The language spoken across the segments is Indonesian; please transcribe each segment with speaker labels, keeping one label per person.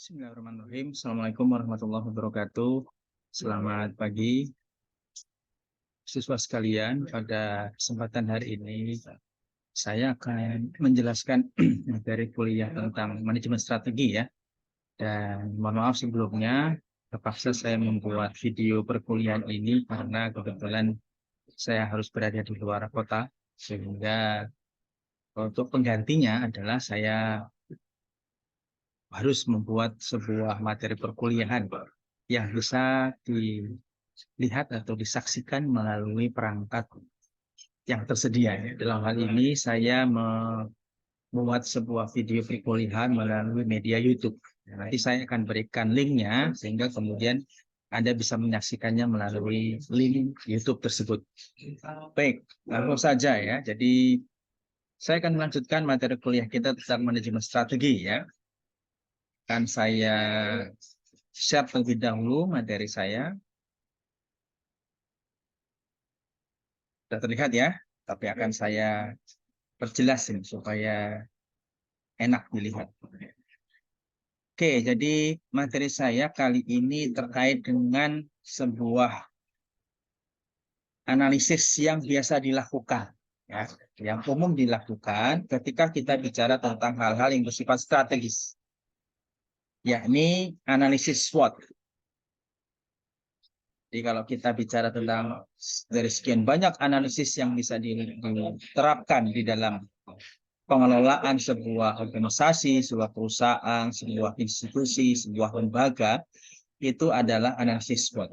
Speaker 1: Bismillahirrahmanirrahim. Assalamualaikum warahmatullahi wabarakatuh. Selamat pagi, siswa sekalian. Pada kesempatan hari ini, saya akan menjelaskan materi kuliah tentang manajemen strategi ya. Dan mohon maaf sebelumnya, terpaksa saya membuat video perkuliahan ini karena kebetulan saya harus berada di luar kota. Sehingga untuk penggantinya adalah saya harus membuat sebuah materi perkuliahan yang bisa dilihat atau disaksikan melalui perangkat yang tersedia. Dalam hal ini saya membuat sebuah video perkuliahan melalui media YouTube. Nanti saya akan berikan linknya sehingga kemudian Anda bisa menyaksikannya melalui link YouTube tersebut. Baik, langsung saja ya. Jadi saya akan melanjutkan materi kuliah kita tentang manajemen strategi ya. Akan saya share terlebih dahulu materi saya. Sudah terlihat ya, tapi akan saya perjelas ini supaya enak dilihat. Oke, jadi materi saya kali ini terkait dengan sebuah analisis yang biasa dilakukan, ya, yang umum dilakukan ketika kita bicara tentang hal-hal yang bersifat strategis, yakni analisis SWOT. Jadi kalau kita bicara tentang dari sekian banyak analisis yang bisa diterapkan di dalam pengelolaan sebuah organisasi, sebuah perusahaan, sebuah institusi, sebuah lembaga, itu adalah analisis SWOT.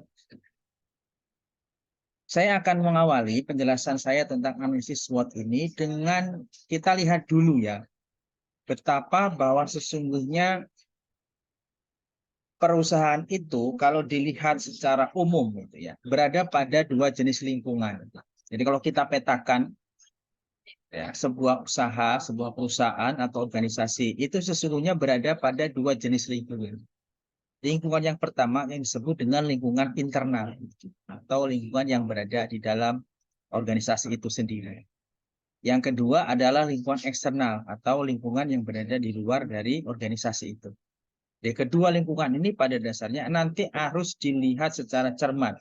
Speaker 1: Saya akan mengawali penjelasan saya tentang analisis SWOT ini dengan kita lihat dulu ya, betapa bahwa sesungguhnya perusahaan itu kalau dilihat secara umum gitu ya, berada pada dua jenis lingkungan. Jadi kalau kita petakan ya, sebuah usaha, sebuah perusahaan atau organisasi itu sesungguhnya berada pada dua jenis lingkungan. Lingkungan yang pertama yang disebut dengan lingkungan internal atau lingkungan yang berada di dalam organisasi itu sendiri. Yang kedua adalah lingkungan eksternal atau lingkungan yang berada di luar dari organisasi itu. Di kedua lingkungan ini pada dasarnya nanti harus dilihat secara cermat.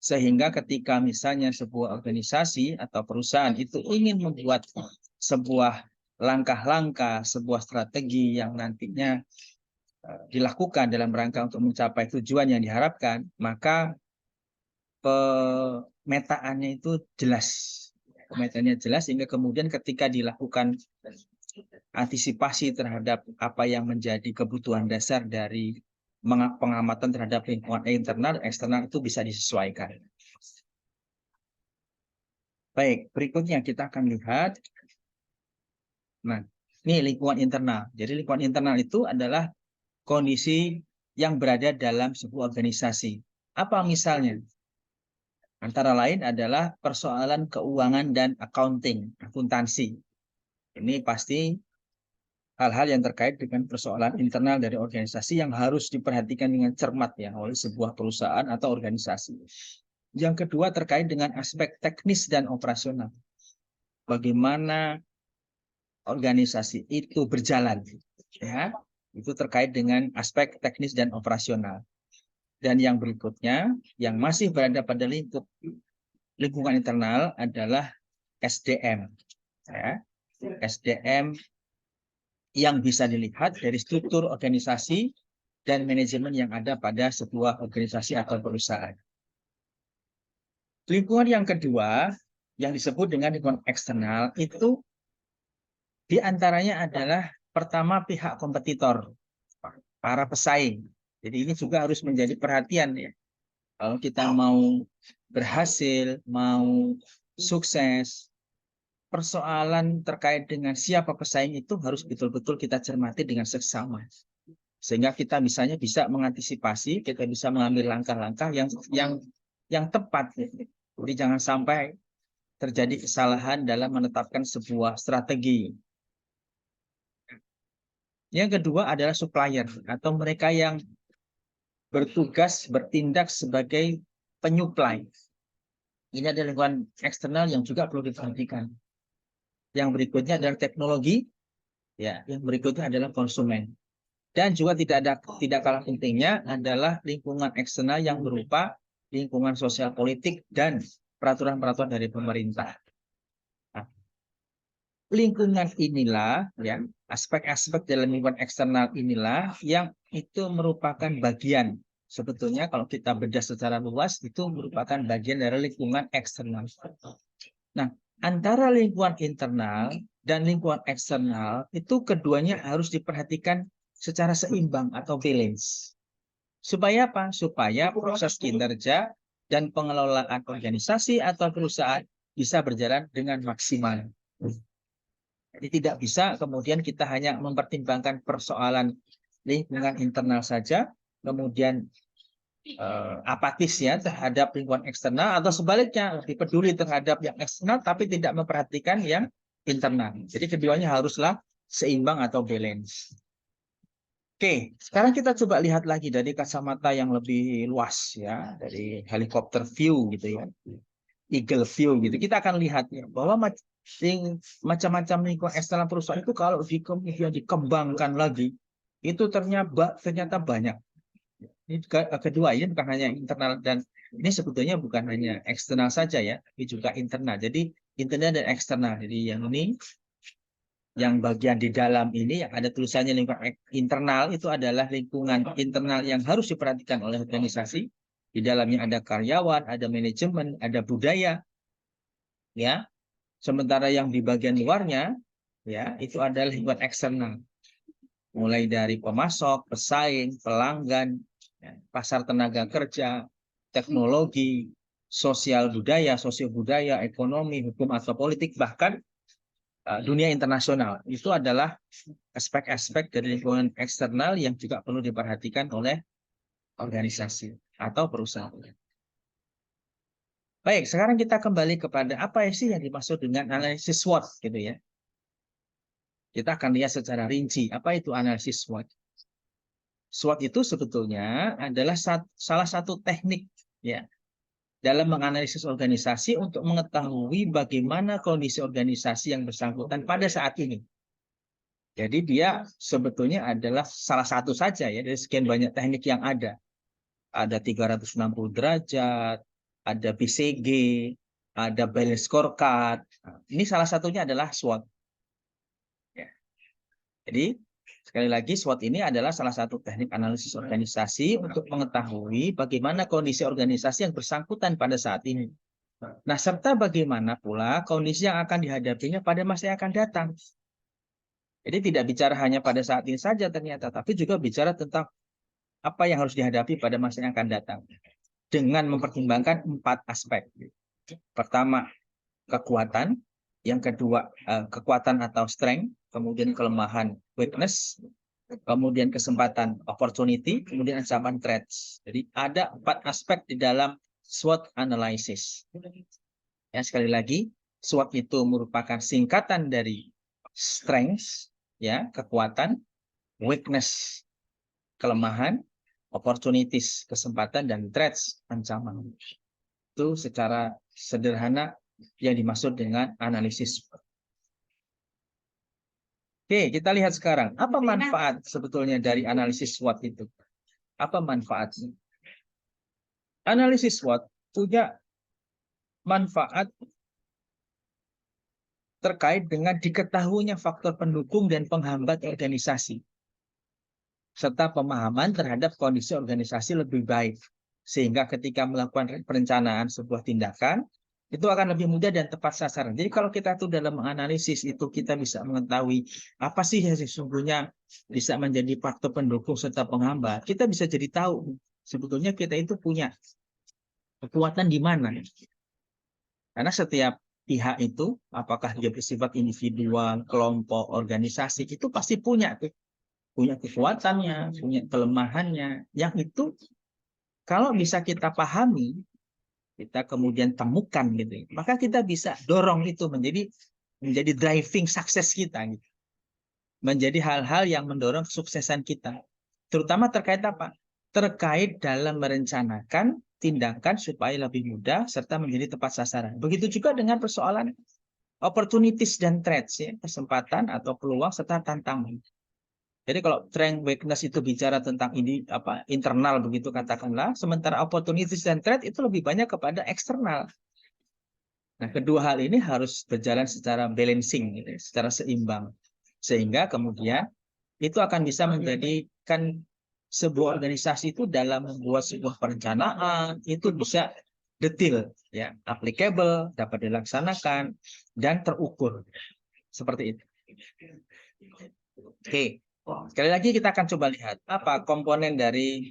Speaker 1: Sehingga ketika misalnya sebuah organisasi atau perusahaan itu ingin membuat sebuah langkah-langkah, sebuah strategi yang nantinya dilakukan dalam rangka untuk mencapai tujuan yang diharapkan, maka pemetaannya itu jelas. Pemetaannya jelas sehingga kemudian ketika dilakukan antisipasi terhadap apa yang menjadi kebutuhan dasar dari pengamatan terhadap lingkungan internal, eksternal itu bisa disesuaikan. Baik, berikutnya kita akan lihat. Nah, ini lingkungan internal. Jadi lingkungan internal itu adalah kondisi yang berada dalam sebuah organisasi. Apa misalnya? Antara lain adalah persoalan keuangan dan accounting, akuntansi. Ini pasti hal-hal yang terkait dengan persoalan internal dari organisasi yang harus diperhatikan dengan cermat ya oleh sebuah perusahaan atau organisasi. Yang kedua terkait dengan aspek teknis dan operasional. Bagaimana organisasi itu berjalan ya. Itu terkait dengan aspek teknis dan operasional. Dan yang berikutnya yang masih berada pada lingkungan internal adalah SDM ya. SDM yang bisa dilihat dari struktur organisasi dan manajemen yang ada pada sebuah organisasi atau perusahaan. Lingkungan yang kedua yang disebut dengan lingkungan eksternal itu diantaranya adalah pertama pihak kompetitor, para pesaing. Jadi ini juga harus menjadi perhatian ya. Kalau kita mau berhasil, mau sukses, persoalan terkait dengan siapa pesaing itu harus betul-betul kita cermati dengan seksama. Sehingga kita misalnya bisa mengantisipasi, kita bisa mengambil langkah-langkah yang tepat. Jadi jangan sampai terjadi kesalahan dalam menetapkan sebuah strategi. Yang kedua adalah supplier atau mereka yang bertugas bertindak sebagai penyuplai. Ini adalah lingkungan eksternal yang juga perlu diperhatikan. Yang berikutnya adalah teknologi, ya. Yang berikutnya adalah konsumen. Dan juga tidak kalah pentingnya adalah lingkungan eksternal yang berupa lingkungan sosial politik dan peraturan-peraturan dari pemerintah. Nah, lingkungan inilah, ya, aspek-aspek dalam lingkungan eksternal inilah yang itu merupakan bagian, sebetulnya kalau kita bedah secara luas, itu merupakan bagian dari lingkungan eksternal. Nah, antara lingkungan internal dan lingkungan eksternal itu keduanya harus diperhatikan secara seimbang atau balance. Supaya apa? Supaya proses kinerja dan pengelolaan organisasi atau perusahaan bisa berjalan dengan maksimal. Jadi tidak bisa kemudian kita hanya mempertimbangkan persoalan lingkungan internal saja, kemudian apatis ya terhadap lingkungan eksternal, atau sebaliknya lebih peduli terhadap yang eksternal tapi tidak memperhatikan yang internal. Jadi keduanya haruslah seimbang atau balance. Oke, sekarang kita coba lihat lagi dari kacamata yang lebih luas ya, dari helikopter view gitu ya, eagle view gitu. Kita akan lihat ya bahwa macam-macam lingkungan eksternal perusahaan itu kalau dikembangkan lagi itu ternyata banyak. Ini kedua, ini bukan hanya internal, dan ini sebetulnya bukan hanya eksternal saja ya, tapi juga internal. Jadi internal dan eksternal. Jadi yang bagian di dalam ini yang ada tulisannya lingkungan internal itu adalah lingkungan internal yang harus diperhatikan oleh organisasi. Di dalamnya ada karyawan, ada manajemen, ada budaya, ya. Sementara yang di bagian luarnya, ya, itu adalah lingkungan eksternal. Mulai dari pemasok, pesaing, pelanggan, ya, pasar tenaga kerja, teknologi, sosial budaya, ekonomi, hukum atau politik, bahkan dunia internasional. Itu adalah aspek-aspek dari lingkungan eksternal yang juga perlu diperhatikan oleh organisasi atau perusahaan. Baik, sekarang kita kembali kepada apa sih yang dimaksud dengan analisis SWOT gitu ya. Kita akan lihat secara rinci apa itu analisis SWOT. SWOT itu sebetulnya adalah salah satu teknik ya dalam menganalisis organisasi untuk mengetahui bagaimana kondisi organisasi yang bersangkutan pada saat ini. Jadi dia sebetulnya adalah salah satu saja ya dari sekian banyak teknik yang ada. Ada 360 derajat, ada BCG, ada balance scorecard. Ini salah satunya adalah SWOT. Ya. Jadi sekali lagi SWOT ini adalah salah satu teknik analisis organisasi untuk mengetahui bagaimana kondisi organisasi yang bersangkutan pada saat ini. Nah, serta bagaimana pula kondisi yang akan dihadapinya pada masa yang akan datang. Jadi tidak bicara hanya pada saat ini saja ternyata, tapi juga bicara tentang apa yang harus dihadapi pada masa yang akan datang. Dengan mempertimbangkan 4 aspek. Pertama, kekuatan. Yang kedua, kekuatan atau strength. Kemudian kelemahan, weakness. Kemudian kesempatan, opportunity. Kemudian ancaman, threats. Jadi ada 4 aspek di dalam SWOT analysis. Ya, sekali lagi, SWOT itu merupakan singkatan dari strength, ya, kekuatan, weakness, kelemahan, opportunities, kesempatan, dan threats, ancaman. Itu secara sederhana yang dimaksud dengan analisis. Oke, kita lihat sekarang. Apa manfaat sebetulnya dari analisis SWOT itu? Apa manfaatnya? Analisis SWOT punya manfaat terkait dengan diketahuinya faktor pendukung dan penghambat organisasi, serta pemahaman terhadap kondisi organisasi lebih baik. Sehingga ketika melakukan perencanaan sebuah tindakan, itu akan lebih mudah dan tepat sasaran. Jadi kalau kita tuh dalam menganalisis itu, kita bisa mengetahui apa sih yang sesungguhnya bisa menjadi faktor pendukung serta penghambat. Kita bisa jadi tahu sebetulnya kita itu punya kekuatan di mana. Karena setiap pihak itu, apakah dia bersifat individual, kelompok, organisasi, itu pasti punya kekuatannya, punya kelemahannya. Yang itu kalau bisa kita pahami, kita kemudian temukan gitu, maka kita bisa dorong itu menjadi driving sukses kita, gitu. Menjadi hal-hal yang mendorong kesuksesan kita. Terutama terkait apa? Terkait dalam merencanakan tindakan supaya lebih mudah serta menjadi tepat sasaran. Begitu juga dengan persoalan opportunities dan threats, ya, kesempatan atau peluang serta tantangan. Jadi kalau strength weakness itu bicara tentang ini apa internal begitu katakanlah, sementara opportunities dan threat itu lebih banyak kepada eksternal. Nah, kedua hal ini harus berjalan secara balancing, gitu, secara seimbang. Sehingga kemudian itu akan bisa menjadikan sebuah organisasi itu dalam membuat sebuah perencanaan itu bisa detail, ya, applicable, dapat dilaksanakan, dan terukur. Seperti itu. Oke, sekali lagi kita akan coba lihat apa komponen dari,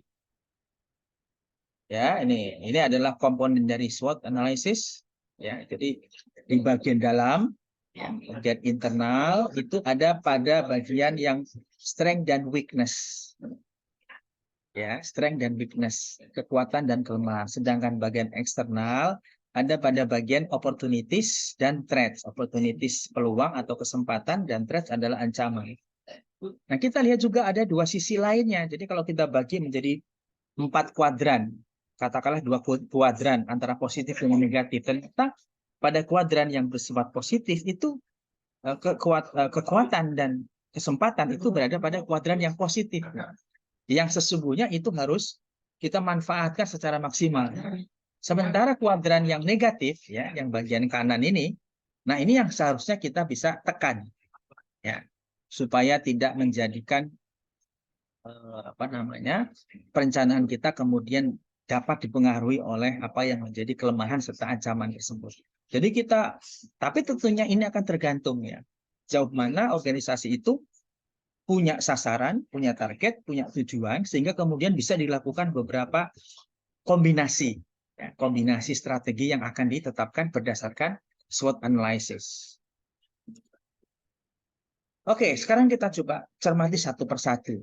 Speaker 1: ya, ini adalah komponen dari SWOT analysis, ya. Jadi di bagian dalam, ya, bagian internal itu ada pada bagian yang strength dan weakness, ya, strength dan weakness, kekuatan dan kelemahan. Sedangkan bagian eksternal ada pada bagian opportunities dan threats. Opportunities peluang atau kesempatan, dan threats adalah ancaman. Nah, kita lihat juga ada dua sisi lainnya. Jadi kalau kita bagi menjadi 4 kuadran, katakanlah 2 kuadran antara positif dengan negatif, ternyata pada kuadran yang bersifat positif itu kekuatan dan kesempatan itu berada pada kuadran yang positif. Yang sesungguhnya itu harus kita manfaatkan secara maksimal. Sementara kuadran yang negatif, ya, yang bagian kanan ini, nah ini yang seharusnya kita bisa tekan, ya, supaya tidak menjadikan apa namanya perencanaan kita kemudian dapat dipengaruhi oleh apa yang menjadi kelemahan serta ancaman tersebut. Jadi kita, tapi tentunya ini akan tergantung, ya, jauh mana organisasi itu punya sasaran, punya target, punya tujuan, sehingga kemudian bisa dilakukan beberapa kombinasi, ya, kombinasi strategi yang akan ditetapkan berdasarkan SWOT analysis. Oke, sekarang kita coba cermati satu persatu,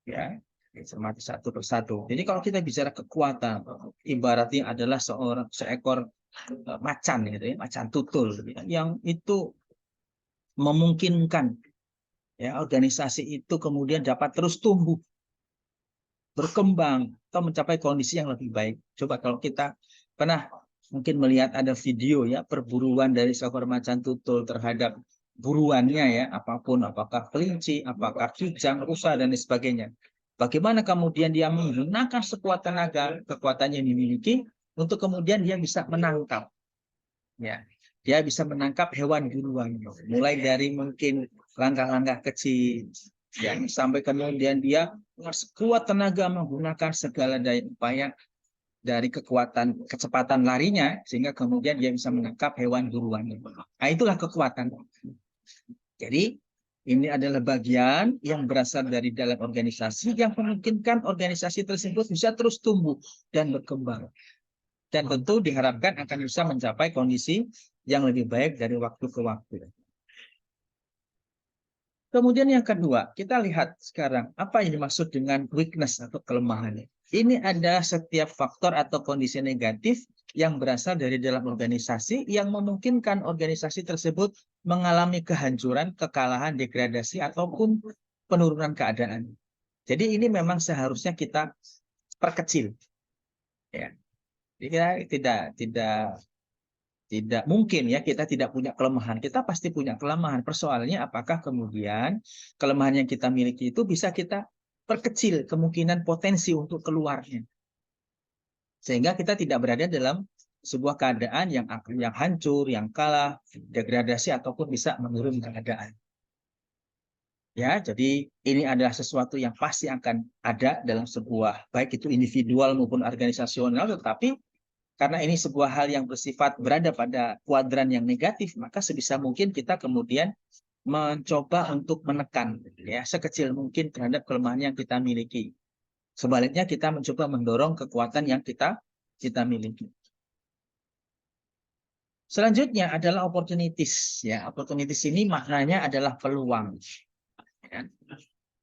Speaker 1: ya, cermati satu persatu. Jadi kalau kita bicara kekuatan, ibaratnya adalah seekor macan, gitu ya, macan tutul, gitu, yang itu memungkinkan, ya, organisasi itu kemudian dapat terus tumbuh, berkembang, atau mencapai kondisi yang lebih baik. Coba kalau kita pernah mungkin melihat ada video, ya, perburuan dari seekor macan tutul terhadap buruannya, ya, apapun, apakah kelinci, apakah kijang, rusa, dan sebagainya. Bagaimana kemudian dia menggunakan sekuat tenaga, kekuatan yang dimiliki, untuk kemudian dia bisa menangkap, ya, dia bisa menangkap hewan buruan, mulai dari mungkin langkah-langkah kecil, ya, sampai kemudian dia dengan sekuat tenaga menggunakan segala daya upaya dari kekuatan kecepatan larinya, sehingga kemudian dia bisa menangkap hewan buruan. Nah, itulah kekuatan. Jadi ini adalah bagian yang berasal dari dalam organisasi yang memungkinkan organisasi tersebut bisa terus tumbuh dan berkembang. Dan tentu diharapkan akan bisa mencapai kondisi yang lebih baik dari waktu ke waktu. Kemudian yang kedua, kita lihat sekarang apa yang dimaksud dengan weakness atau kelemahan. Ini ada setiap faktor atau kondisi negatif yang berasal dari dalam organisasi yang memungkinkan organisasi tersebut mengalami kehancuran, kekalahan, degradasi, ataupun penurunan keadaan. Jadi ini memang seharusnya kita perkecil, ya. Jadi tidak mungkin, ya, kita tidak punya kelemahan. Kita pasti punya kelemahan. Persoalannya apakah kemudian kelemahan yang kita miliki itu bisa kita perkecil kemungkinan potensi untuk keluarnya. Sehingga kita tidak berada dalam sebuah keadaan yang hancur, yang kalah, degradasi, ataupun bisa menurun keadaan. Ya, jadi ini adalah sesuatu yang pasti akan ada dalam sebuah, baik itu individual maupun organisasional, tetapi karena ini sebuah hal yang bersifat berada pada kuadran yang negatif, maka sebisa mungkin kita kemudian mencoba untuk menekan, ya, sekecil mungkin terhadap kelemahan yang kita miliki. Sebaliknya kita mencoba mendorong kekuatan yang kita miliki. Selanjutnya adalah opportunities, ya. Opportunities ini maknanya adalah peluang, ya.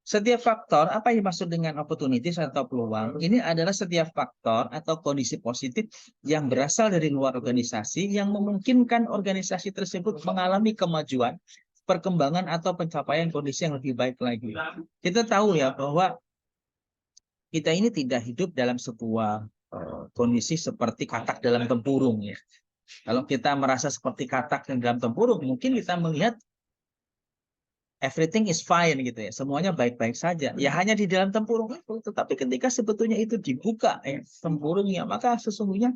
Speaker 1: Setiap faktor, apa yang dimaksud dengan opportunities atau peluang? Ini adalah setiap faktor atau kondisi positif yang berasal dari luar organisasi yang memungkinkan organisasi tersebut mengalami kemajuan, perkembangan, atau pencapaian kondisi yang lebih baik lagi. Kita tahu, ya, bahwa kita ini tidak hidup dalam sebuah kondisi seperti katak dalam tempurung, ya. Kalau kita merasa seperti katak dalam tempurung, mungkin kita melihat everything is fine gitu ya, semuanya baik-baik saja. Ya hanya di dalam tempurung itu, tetapi ketika sebetulnya itu dibuka tempurungnya, maka sesungguhnya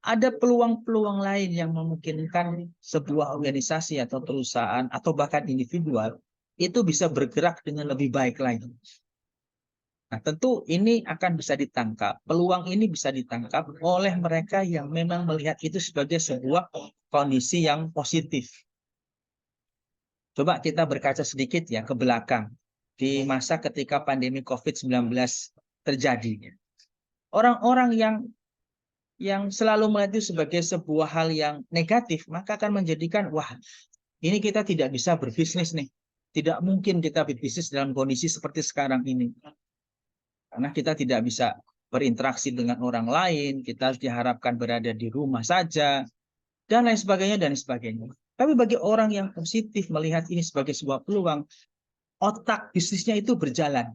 Speaker 1: ada peluang-peluang lain yang memungkinkan sebuah organisasi atau perusahaan atau bahkan individual itu bisa bergerak dengan lebih baik lagi. Nah, tentu ini akan bisa ditangkap, peluang ini bisa ditangkap oleh mereka yang memang melihat itu sebagai sebuah kondisi yang positif. Coba kita berkaca sedikit ya ke belakang, di masa ketika pandemi COVID-19 terjadi. Orang-orang yang selalu melihat itu sebagai sebuah hal yang negatif, maka akan menjadikan, wah, ini kita tidak bisa berbisnis nih. Tidak mungkin kita berbisnis dalam kondisi seperti sekarang ini. Karena kita tidak bisa berinteraksi dengan orang lain, kita harus diharapkan berada di rumah saja, dan lain sebagainya, dan sebagainya. Tapi bagi orang yang positif melihat ini sebagai sebuah peluang, otak bisnisnya itu berjalan.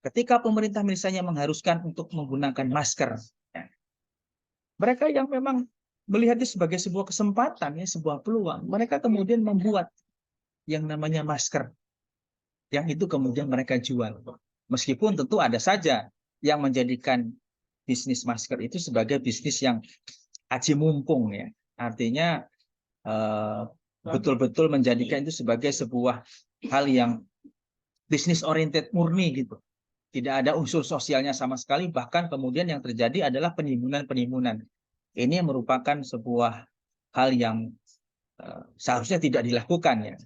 Speaker 1: Ketika pemerintah misalnya mengharuskan untuk menggunakan masker, mereka yang memang melihatnya sebagai sebuah kesempatan, ya, sebuah peluang, mereka kemudian membuat yang namanya masker, yang itu kemudian mereka jual. Meskipun tentu ada saja yang menjadikan bisnis masker itu sebagai bisnis yang aji mumpung, ya. Artinya betul-betul menjadikan itu sebagai sebuah hal yang bisnis oriented murni gitu. Tidak ada unsur sosialnya sama sekali, bahkan kemudian yang terjadi adalah penimbunan-penimbunan. Ini merupakan sebuah hal yang seharusnya tidak dilakukan, ya.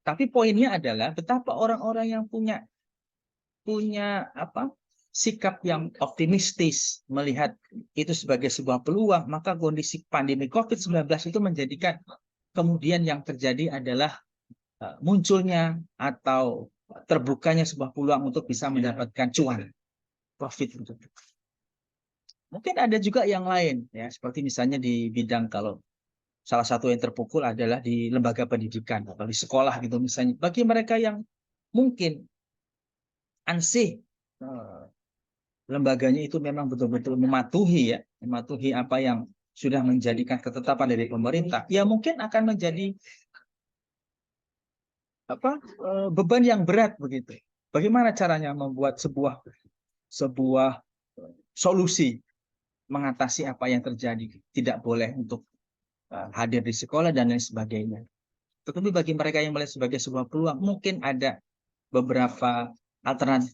Speaker 1: Tapi poinnya adalah betapa orang-orang yang punya sikap yang optimistis melihat itu sebagai sebuah peluang, maka kondisi pandemi COVID-19 itu menjadikan kemudian yang terjadi adalah munculnya atau terbukanya sebuah peluang untuk bisa mendapatkan cuan, profit. Mungkin ada juga yang lain, ya, seperti misalnya di bidang, kalau salah satu yang terpukul adalah di lembaga pendidikan atau di sekolah gitu misalnya. Bagi mereka yang mungkin ansih lembaganya itu memang betul-betul mematuhi apa yang sudah menjadikan ketetapan dari pemerintah, ya mungkin akan menjadi beban yang berat begitu. Bagaimana caranya membuat sebuah solusi mengatasi apa yang terjadi, tidak boleh untuk hadir di sekolah dan lain sebagainya. Tetapi bagi mereka yang melihat sebagai sebuah peluang, mungkin ada beberapa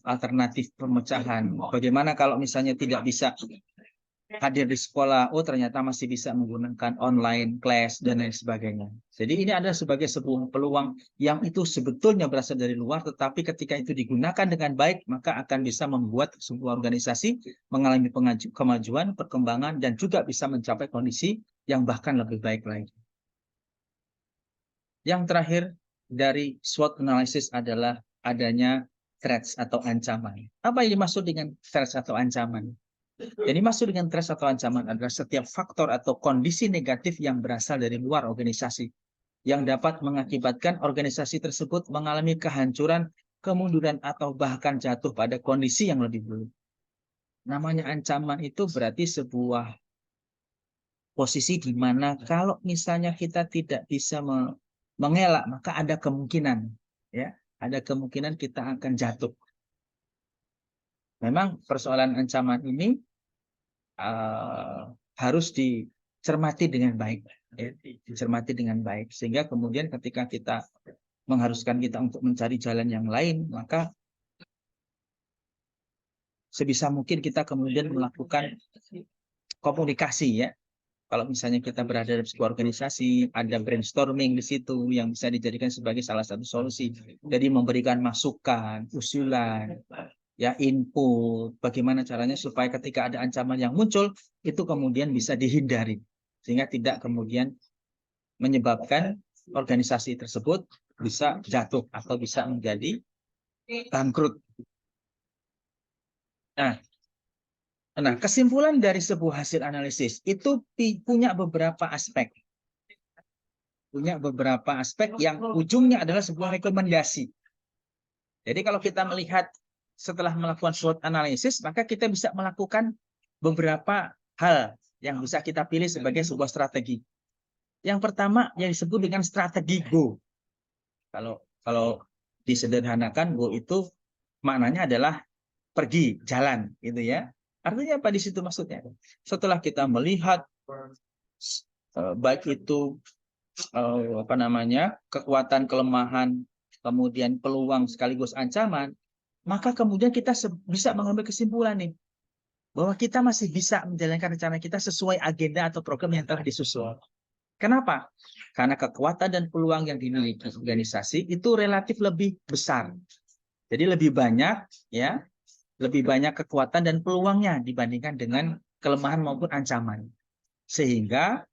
Speaker 1: alternatif pemecahan. Bagaimana kalau misalnya tidak bisa hadir di sekolah, oh ternyata masih bisa menggunakan online class dan lain sebagainya. Jadi ini adalah sebagai sebuah peluang yang itu sebetulnya berasal dari luar, tetapi ketika itu digunakan dengan baik, maka akan bisa membuat sebuah organisasi mengalami kemajuan, perkembangan, dan juga bisa mencapai kondisi yang bahkan lebih baik lagi. Yang terakhir dari SWOT analysis adalah adanya threats atau ancaman. Apa yang dimaksud dengan threats atau ancaman? Jadi maksud dengan threat atau ancaman adalah setiap faktor atau kondisi negatif yang berasal dari luar organisasi yang dapat mengakibatkan organisasi tersebut mengalami kehancuran, kemunduran, atau bahkan jatuh pada kondisi yang lebih buruk. Namanya ancaman itu berarti sebuah posisi di mana kalau misalnya kita tidak bisa mengelak, maka ada kemungkinan, ya, ada kemungkinan kita akan jatuh. Memang persoalan ancaman ini harus dicermati dengan baik, ya, dicermati dengan baik, sehingga kemudian ketika kita mengharuskan kita untuk mencari jalan yang lain, maka sebisa mungkin kita kemudian melakukan komunikasi, ya. Kalau misalnya kita berada dalam sebuah organisasi, ada brainstorming di situ yang bisa dijadikan sebagai salah satu solusi. Jadi memberikan masukan, usulan, ya, input, bagaimana caranya supaya ketika ada ancaman yang muncul itu kemudian bisa dihindari sehingga tidak kemudian menyebabkan organisasi tersebut bisa jatuh atau bisa menjadi bangkrut. Nah, kesimpulan dari sebuah hasil analisis itu punya beberapa aspek. Punya beberapa aspek yang ujungnya adalah sebuah rekomendasi. Jadi kalau kita melihat setelah melakukan SWOT analisis, maka kita bisa melakukan beberapa hal yang bisa kita pilih sebagai sebuah strategi. Yang pertama yang disebut dengan strategi GO. Kalau disederhanakan, go itu maknanya adalah pergi, jalan, gitu ya. Artinya apa di situ maksudnya? Setelah kita melihat baik itu kekuatan, kelemahan, kemudian peluang sekaligus ancaman, maka kemudian kita bisa mengambil kesimpulan nih bahwa kita masih bisa menjalankan rencana kita sesuai agenda atau program yang telah disusun. Kenapa? Karena kekuatan dan peluang yang dimiliki organisasi itu relatif lebih besar. Jadi lebih banyak, ya, lebih banyak kekuatan dan peluangnya dibandingkan dengan kelemahan maupun ancaman. Sehingga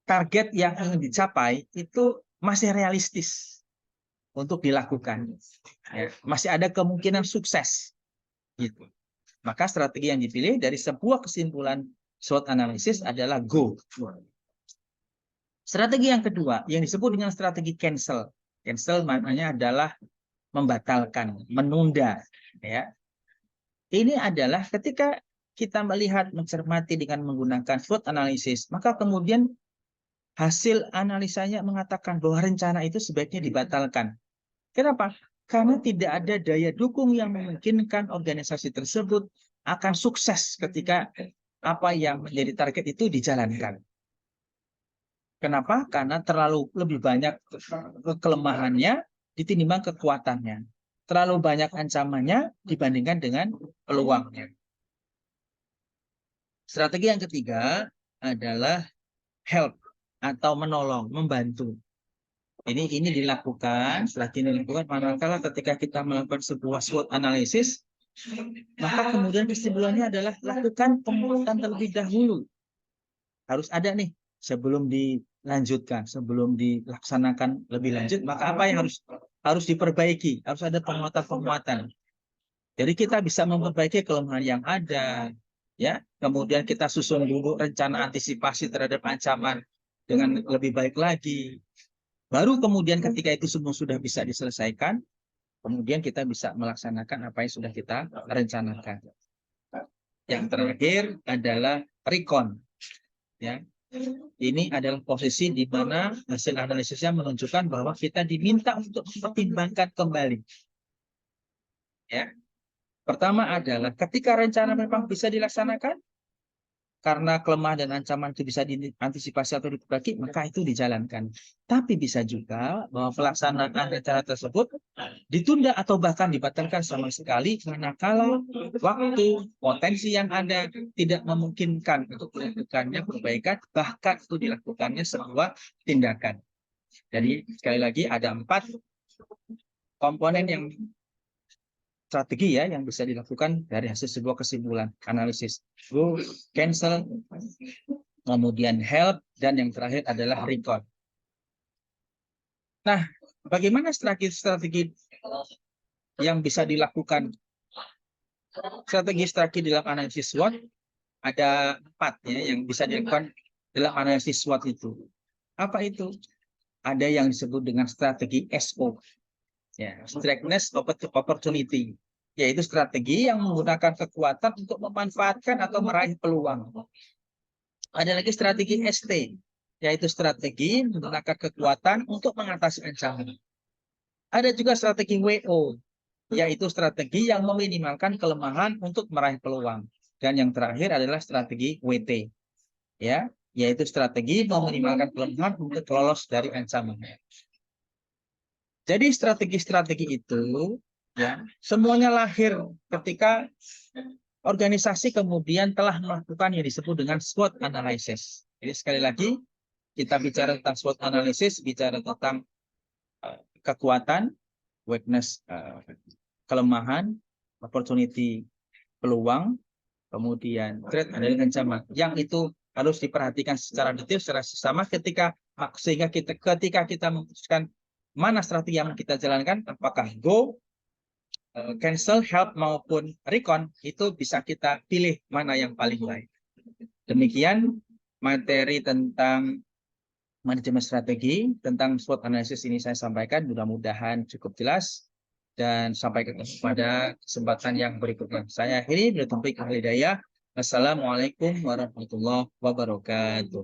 Speaker 1: target yang ingin dicapai itu masih realistis untuk dilakukan. Ya, masih ada kemungkinan sukses. Gitu. Maka strategi yang dipilih dari sebuah kesimpulan SWOT analisis adalah go. Strategi yang kedua yang disebut dengan strategi cancel. Cancel maknanya adalah membatalkan, menunda. Ya. Ini adalah ketika kita melihat, mencermati dengan menggunakan SWOT analisis, maka kemudian hasil analisanya mengatakan bahwa rencana itu sebaiknya dibatalkan. Kenapa? Karena tidak ada daya dukung yang memungkinkan organisasi tersebut akan sukses ketika apa yang menjadi target itu dijalankan. Kenapa? Karena terlalu lebih banyak kelemahannya ditimbang kekuatannya. Terlalu banyak ancamannya dibandingkan dengan peluangnya. Strategi yang ketiga adalah help atau menolong, membantu. Ini dilakukan, setelah ini dilakukan, manakala ketika kita melakukan sebuah SWOT analisis, maka kemudian kesimpulannya adalah lakukan penguatan terlebih dahulu. Harus ada nih, sebelum dilanjutkan, sebelum dilaksanakan lebih lanjut, maka apa yang harus diperbaiki? Harus ada penguatan-penguatan. Jadi kita bisa memperbaiki kelemahan yang ada, ya. Kemudian kita susun dulu rencana antisipasi terhadap ancaman dengan lebih baik lagi. Baru kemudian ketika itu semua sudah bisa diselesaikan, kemudian kita bisa melaksanakan apa yang sudah kita rencanakan. Yang terakhir adalah recon. Ya. Ini adalah posisi di mana hasil analisisnya menunjukkan bahwa kita diminta untuk mempertimbangkan kembali. Ya. Pertama adalah ketika rencana memang bisa dilaksanakan, karena kelemahan dan ancaman itu bisa diantisipasi atau diperbaiki, maka itu dijalankan. Tapi bisa juga bahwa pelaksanaan rencana tersebut ditunda atau bahkan dibatalkan sama sekali manakala waktu, potensi yang ada tidak memungkinkan untuk dilakukannya perbaikan, bahkan itu dilakukannya sebuah tindakan. Jadi sekali lagi ada 4 komponen yang strategi ya yang bisa dilakukan dari hasil sebuah kesimpulan analisis. Go, cancel, kemudian help, dan yang terakhir adalah recon. Nah, bagaimana strategi yang bisa dilakukan? Strategi dalam analisis SWOT ada 4 ya yang bisa dilakukan dalam analisis SWOT itu. Apa itu? Ada yang disebut dengan strategi SO. Ya, strengthness opportunity, yaitu strategi yang menggunakan kekuatan untuk memanfaatkan atau meraih peluang. Ada lagi strategi ST, yaitu strategi menggunakan kekuatan untuk mengatasi ancaman. Ada juga strategi WO, yaitu strategi yang meminimalkan kelemahan untuk meraih peluang. Dan yang terakhir adalah strategi WT, ya, yaitu strategi meminimalkan kelemahan untuk lolos dari ancaman. Jadi strategi-strategi itu ya semuanya lahir ketika organisasi kemudian telah melakukan yang disebut dengan SWOT analysis. Jadi sekali lagi kita bicara tentang SWOT analysis, bicara tentang kekuatan, weakness, kelemahan, opportunity, peluang, kemudian threat adalah ancaman. Yang itu harus diperhatikan secara detail, secara sesama sehingga ketika kita memutuskan mana strategi yang kita jalankan, apakah go, cancel, help, maupun recon, itu bisa kita pilih mana yang paling baik. Demikian materi tentang manajemen strategi, tentang SWOT analysis ini saya sampaikan, mudah-mudahan cukup jelas, dan sampai ketemu pada kesempatan yang berikutnya. Saya akhiri, bila taufik wal hidayah. Assalamualaikum warahmatullahi wabarakatuh.